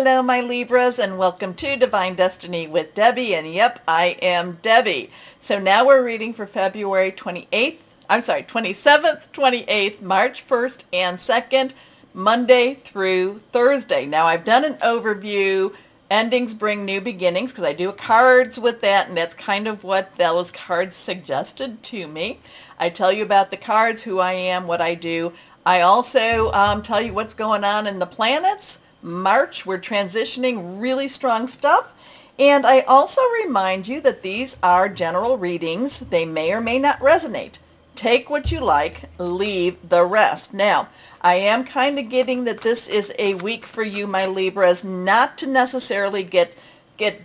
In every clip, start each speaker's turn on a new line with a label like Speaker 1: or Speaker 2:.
Speaker 1: Hello, my Libras, and welcome to Divine Destiny with Debbie. And yep, I am Debbie. So now we're reading for February 27th, 28th, March 1st, and 2nd, Monday through Thursday. Now I've done an overview, endings bring new beginnings, because I do cards with that, and that's kind of what those cards suggested to me. I tell you about the cards, who I am, what I do. I also tell you what's going on in the planets. March, we're transitioning, really strong stuff. And I also remind you that these are general readings. They may or may not resonate. Take what you like, leave the rest. Now, I am kind of getting that this is a week for you, my Libras, not to necessarily get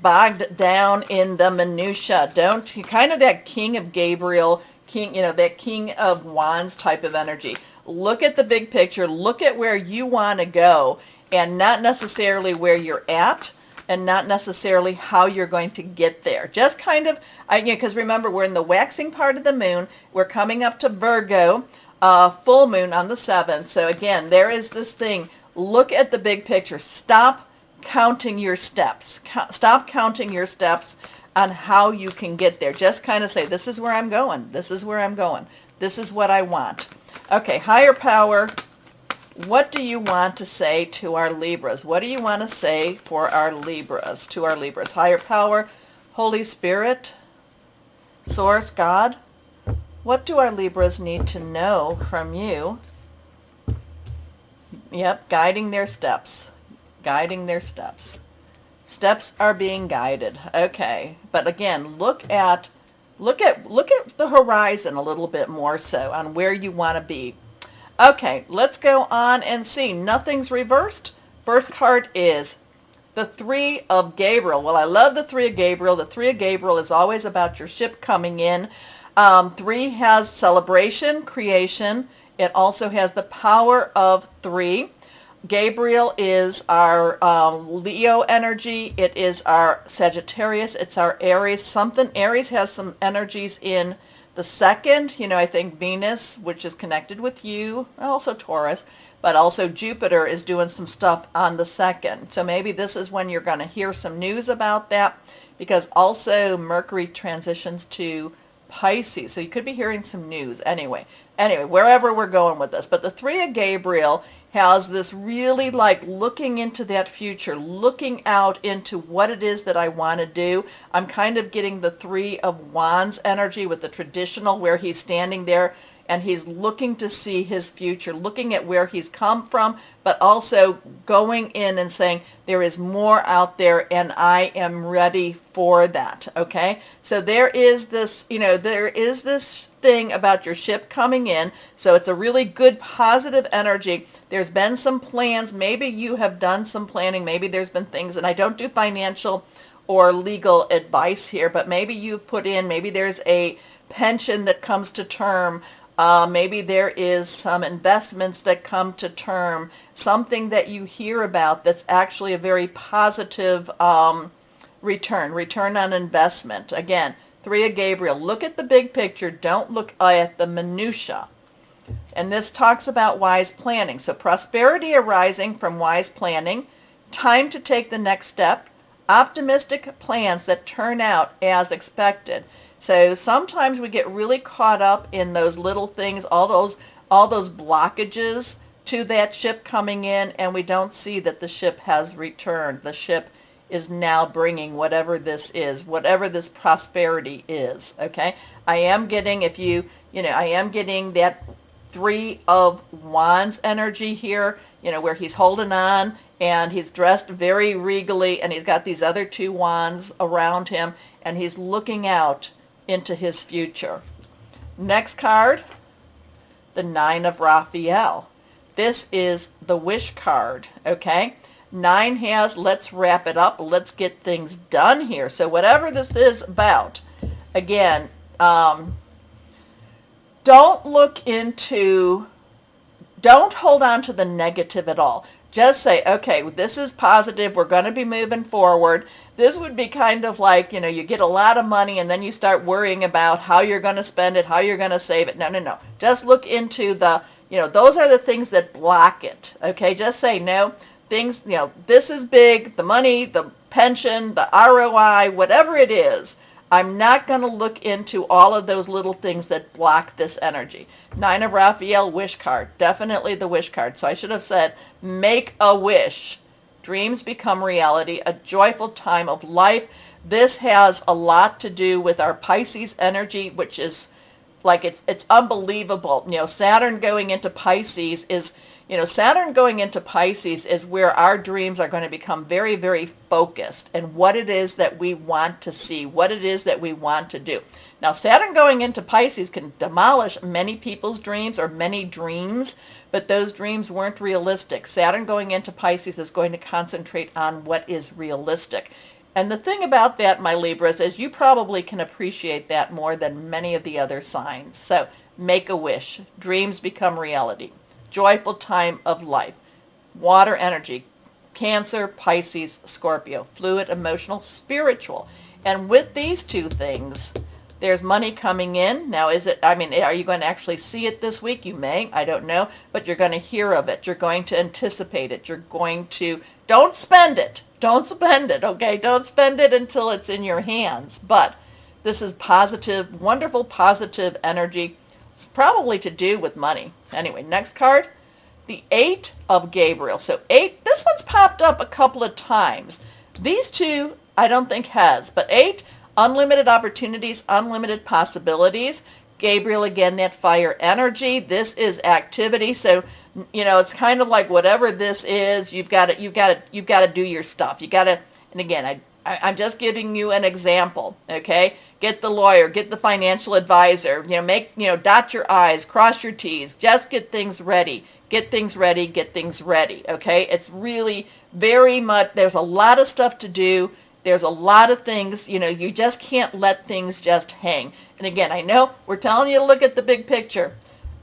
Speaker 1: bogged down in the minutia. Don't, kind of that King of Gabriel, that King of Wands type of energy. Look at the big picture. Look at where you want to go, and not necessarily where you're at, and not necessarily how you're going to get there. Just kind of, because remember, we're in the waxing part of the moon. We're coming up to Virgo, full moon on the 7th. So again, there is this thing. Look at the big picture. Stop counting your steps. Stop counting your steps on how you can get there. Just kind of say, this is where I'm going. This is where I'm going. This is what I want. Okay, higher power. What do you want to say to our Libras? What do you want to say for our Libras, to our Libras? Higher power, Holy Spirit, Source, God. What do our Libras need to know from you? Yep, guiding their steps. Guiding their steps. Steps are being guided. Okay, but again, look at the horizon a little bit more so on where you want to be. Okay, let's go on and see. Nothing's reversed. First card is the Three of Gabriel. Well, I love the Three of Gabriel. The Three of Gabriel is always about your ship coming in. Three has celebration, creation. It also has the power of three. Gabriel is our Leo energy. It is our Sagittarius. It's our Aries. Aries has some energies in the 2nd, I think Venus, which is connected with you, also Taurus, but also Jupiter is doing some stuff on the 2nd. So maybe this is when you're going to hear some news about that, because also Mercury transitions to Pisces. So you could be hearing some news. Anyway, wherever we're going with this. But the Three of Gabriel has this really like looking into that future, looking out into what it is that I want to do. I'm kind of getting the Three of Wands energy with the traditional, where he's standing there and he's looking to see his future, looking at where he's come from, but also going in and saying, there is more out there and I am ready for that. Okay. So there is this, there is this thing about your ship coming in. So it's a really good positive energy. There's been some plans. Maybe you have done some planning. Maybe there's been things, and I don't do financial or legal advice here, but maybe you put in, maybe there's a pension that comes to term. Maybe there is some investments that come to term, something that you hear about that's actually a very positive return on investment. Again, Three of Gabriel. Look at the big picture. Don't look at the minutia. And this talks about wise planning. So prosperity arising from wise planning, time to take the next step, optimistic plans that turn out as expected. So sometimes we get really caught up in those little things, all those blockages to that ship coming in, and we don't see that the ship has returned. The ship is now bringing whatever this is, whatever this prosperity is. Okay, I am getting, I am getting that Three of Wands energy here, where he's holding on and he's dressed very regally, and he's got these other two wands around him, and he's looking out into his future. Next card, the Nine of Raphael. This is the wish card, okay? 9 has, let's wrap it up, let's get things done here. So whatever this is about, again, don't hold on to the negative at all. Just say, okay, this is positive. We're going to be moving forward. This would be kind of like, you get a lot of money and then you start worrying about how you're going to spend it, how you're going to save it. No. Just look into the, those are the things that block it. Okay, just say, no, things, this is big, the money, the pension, the ROI, whatever it is. I'm not going to look into all of those little things that block this energy. 9 of Raphael, wish card. Definitely the wish card. So I should have said, make a wish. Dreams become reality, a joyful time of life. This has a lot to do with our Pisces energy, which is like it's unbelievable. Saturn going into Pisces is, Saturn going into Pisces is where our dreams are going to become very, very focused and what it is that we want to see, what it is that we want to do. Now, Saturn going into Pisces can demolish many people's dreams or many dreams, but those dreams weren't realistic. Saturn going into Pisces is going to concentrate on what is realistic. And the thing about that, my Libras, is you probably can appreciate that more than many of the other signs. So make a wish. Dreams become reality. Joyful time of life. Water energy. Cancer, Pisces, Scorpio. Fluid, emotional, spiritual. And with these two things, there's money coming in. Now, are you going to actually see it this week? You may. I don't know. But you're going to hear of it. You're going to anticipate it. You're going to... Don't spend it. Don't spend it, okay? Don't spend it until it's in your hands. But this is positive, wonderful positive energy. It's probably to do with money. Anyway, next card, the 8 of Gabriel. So 8, this one's popped up a couple of times. These two, I don't think has. But 8, unlimited opportunities, unlimited possibilities. Gabriel, again, that fire energy. This is activity. So, it's kind of like whatever this is, you've got to do your stuff. You got to, and again, I'm just giving you an example, okay? Get the lawyer, get the financial advisor, dot your I's, cross your T's, just get things ready. Get things ready, get things ready, okay? It's really very much, there's a lot of stuff to do. There's a lot of things, you just can't let things just hang. And again, I know we're telling you to look at the big picture.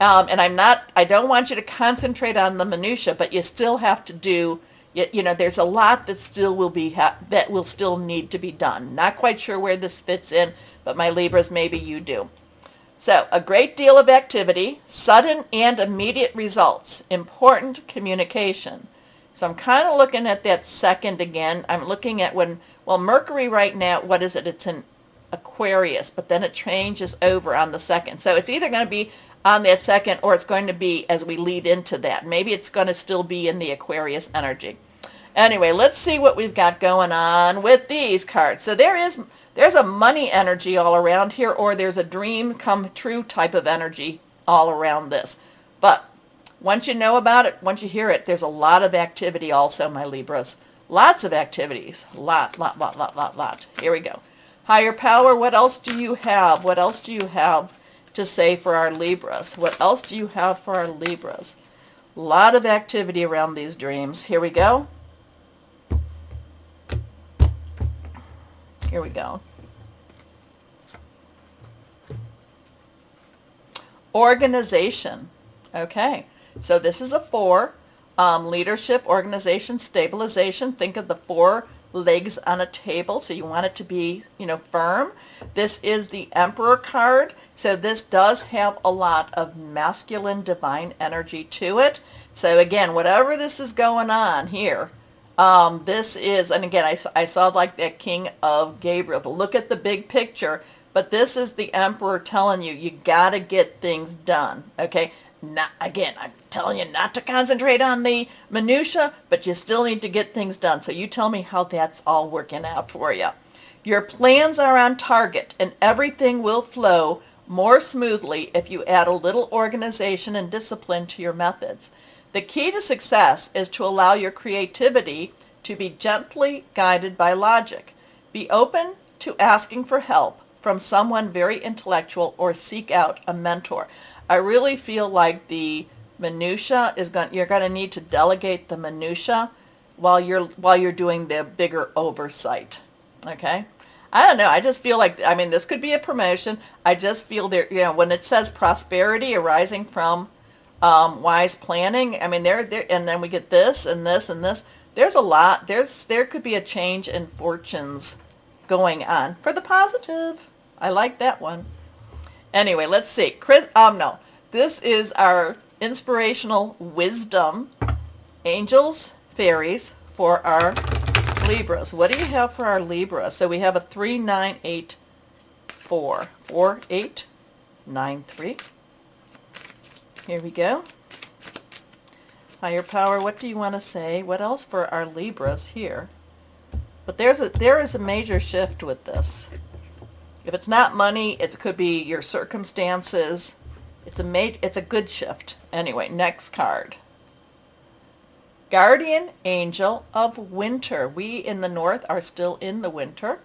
Speaker 1: And I don't want you to concentrate on the minutia, but you still have to do, there's a lot that still will that will still need to be done. Not quite sure where this fits in, but my Libras, maybe you do. So a great deal of activity, sudden and immediate results, important communication. So I'm kind of looking at that second again. I'm looking at Mercury right now, what is it? It's in Aquarius, but then it changes over on the second. So it's either going to be on that second or it's going to be as we lead into that. Maybe it's going to still be in the Aquarius energy. Anyway, let's see what we've got going on with these cards. So there's a money energy all around here, or there's a dream come true type of energy all around this. But once you know about it, once you hear it, there's a lot of activity also, my Libras. Lots of activities. Lot. Here we go. Higher power, what else do you have? What else do you have to say for our Libras? What else do you have for our Libras? A lot of activity around these dreams. Here we go. Here we go. Organization. Okay, so this is a 4. Leadership, organization, stabilization. Think of the 4 legs on a table, so you want it to be, firm. This is the Emperor card, so this does have a lot of masculine divine energy to it. So again, whatever this is going on here, this is, and again, I saw like that King of Gabriel, to look at the big picture, but this is the Emperor telling you got to get things done, okay? Again, I'm telling you not to concentrate on the minutia, but you still need to get things done. So you tell me how that's all working out for you. Your plans are on target, and everything will flow more smoothly if you add a little organization and discipline to your methods. The key to success is to allow your creativity to be gently guided by logic. Be open to asking for help from someone very intellectual or seek out a mentor. I really feel like the minutia you're going to need to delegate the minutia while you're doing the bigger oversight. Okay? I don't know. I just feel like, this could be a promotion. I just feel there, when it says prosperity arising from wise planning, there, and then we get this and this and this. There's a lot. There could be a change in fortunes going on for the positive. I like that one. Anyway, let's see. This is our inspirational wisdom. Angels, fairies for our Libras. What do you have for our Libra? So we have a 3984. 4893. Here we go. Higher power, what do you want to say? What else for our Libras here? But there is a major shift with this. If it's not money, it could be your circumstances. It's a good shift. Anyway, next card. Guardian Angel of Winter. We in the north are still in the winter.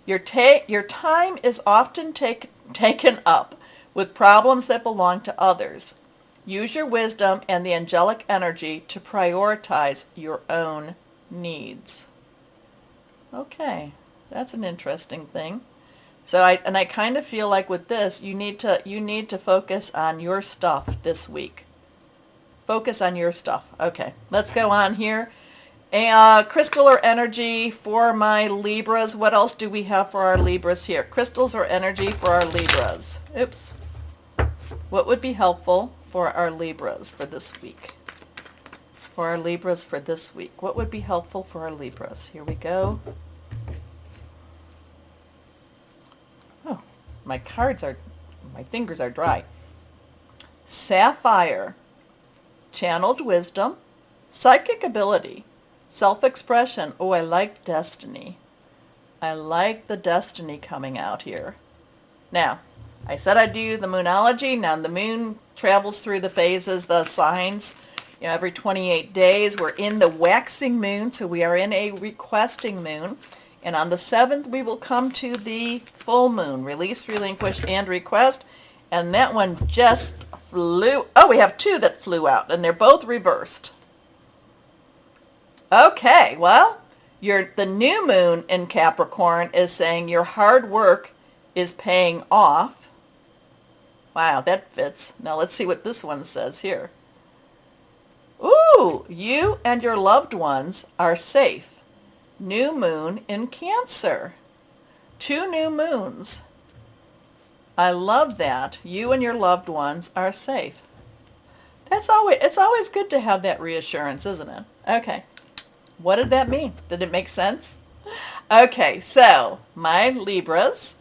Speaker 1: Your time is often taken up with problems that belong to others. Use your wisdom and the angelic energy to prioritize your own needs. Okay, that's an interesting thing. So I kind of feel like with this, you need to focus on your stuff this week. Focus on your stuff. Okay, let's go on here. Crystal or energy for my Libras. What else do we have for our Libras here? Crystals or energy for our Libras. Oops. What would be helpful for our Libras for this week? For our Libras for this week. What would be helpful for our Libras? Here we go. Oh, my fingers are dry. Sapphire. Channeled wisdom. Psychic ability. Self-expression. Oh, I like destiny. I like the destiny coming out here. Now, I said I'd do the moonology. Now, the moon travels through the phases, the signs, every 28 days. We're in the waxing moon, so we are in a requesting moon. And on the 7th, we will come to the full moon. Release, relinquish, and request. And that one just flew. Oh, we have two that flew out, and they're both reversed. Okay, well, the new moon in Capricorn is saying your hard work is paying off. Wow, that fits. Now let's see what this one says here. Ooh, you and your loved ones are safe. New moon in Cancer. 2 new moons. I love that. You and your loved ones are safe. It's always good to have that reassurance, isn't it? Okay. What did that mean? Did it make sense? Okay, so my Libras,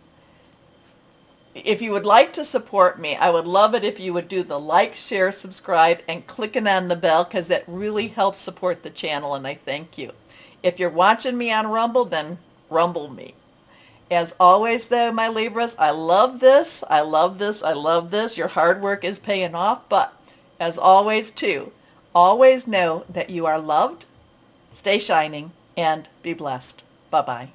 Speaker 1: if you would like to support me, I would love it if you would do the like, share, subscribe, and clicking on the bell, because that really helps support the channel, and I thank you. If you're watching me on Rumble, then rumble me. As always, though, my Libras, I love this. I love this. I love this. Your hard work is paying off, but as always, too, always know that you are loved. Stay shining and be blessed. Bye-bye.